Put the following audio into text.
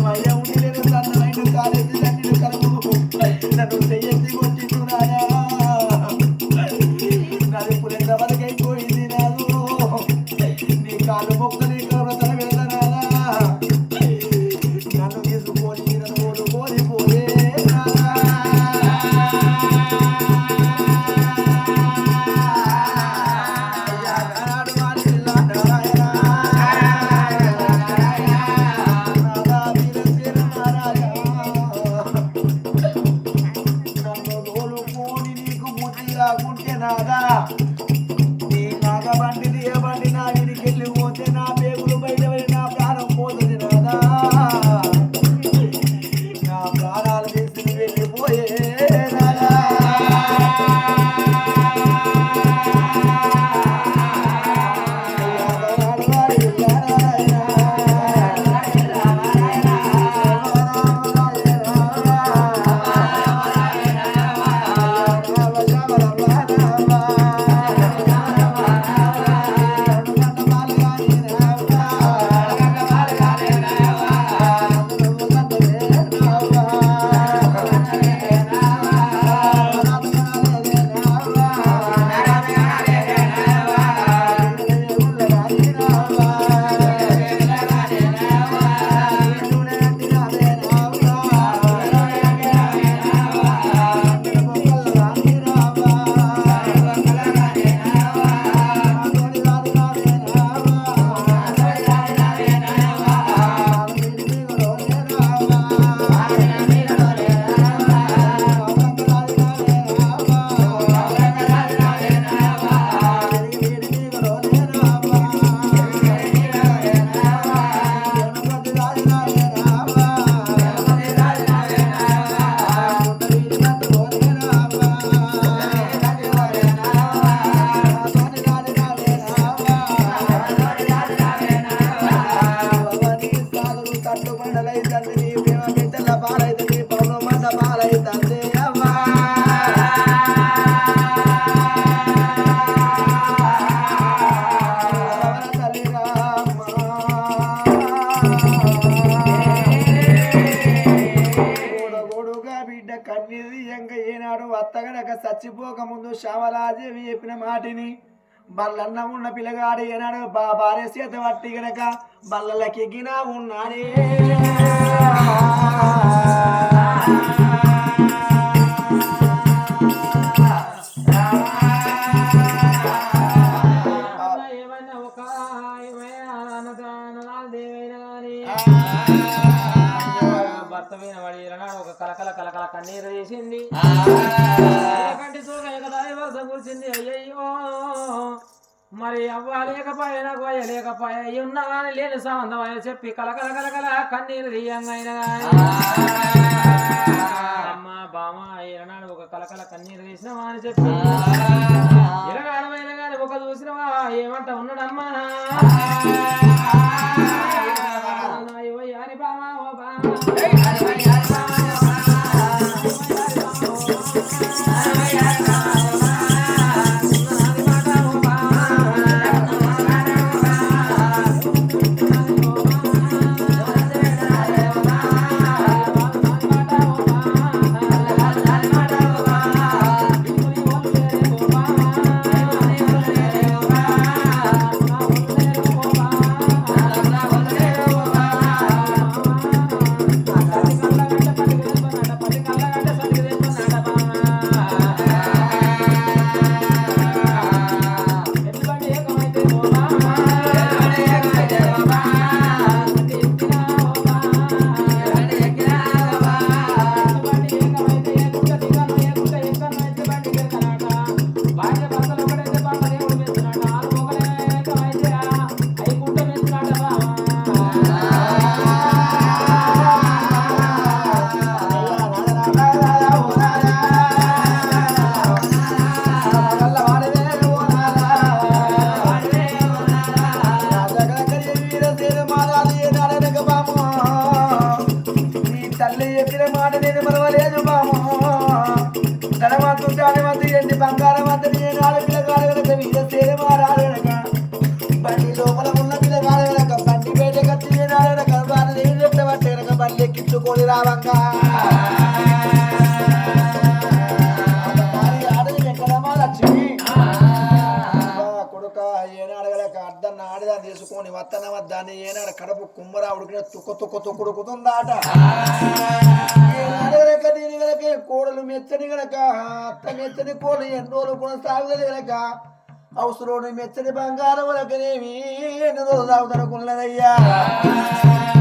అయ్యా ఉండి నేను సన్నమైన కాలేజీ తండ్రి కలుగు నన్ను చెయ్యి కొట్టింటున్నారా నాది పులెంత వరకైపోయింది నాదు నీ కాలు మొక్కలు వ్రతలు వెళ్తానా నన్ను తీసుకొని నన్ను ఓడిపోలే నీ నాగబండి తీయబండి నా ఇంటికెళ్ళి పోతే నా పేగులు బయట నా ప్రాణం పోతుంది నాదా నా ప్రాణాలు తీసుకుని వెళ్ళిపోయే నాదా చచ్చిపోక ముందు శ్యామలాదేవి చెప్పిన మాటిని బల్లన్న ఉన్న పిల్లగాడు ఏనాడు భార్య చేత పట్టి గనక బల్లలకెగినా ఉన్నాడే ఒక కలకల కలకల కన్నీరు చేసింది కంటి కూర్చింది అయ్యయ్యో మరి అవ్వ లేకపోయినా గోయ లేకపోయా ఉన్నా కానీ లేని సంబంధం అని చెప్పి కలకల కలకల కన్నీరు తీయంగా అమ్మ బామ ఈనాడు ఒక కలకల కన్నీరు తీసినవా అని చెప్పి ఇరగాడమైన కానీ ఒక చూసినవా ఏమంట ఉన్నాడమ్మా అని బామ ఓ బామ బండి లోపల ఉన్న పిల్లగాడు బండి బయట కచ్చి బండి తీసుకొని రావంగా ఆడది వెంకటమా లక్ష్మి కొడుక ఏనాడగలేక అద్దన్న ఆడదాన్ని తీసుకొని వత్తన వద్దాన్ని ఏనాడు కడుపు కుమ్మరా ఉడికిన తుక్కుడుకుతుందాట ఏనాడగలేక దీని గలక కోడలు మెచ్చని గనక అత్త మెచ్చని కోడలు ఎన్ని రోజులు కొనసాగుదలు గనక అవసరం మెచ్చని బంగారం వలకనేమి ఎన్ని రోజులు తాగుతనుకున్నదయ్యా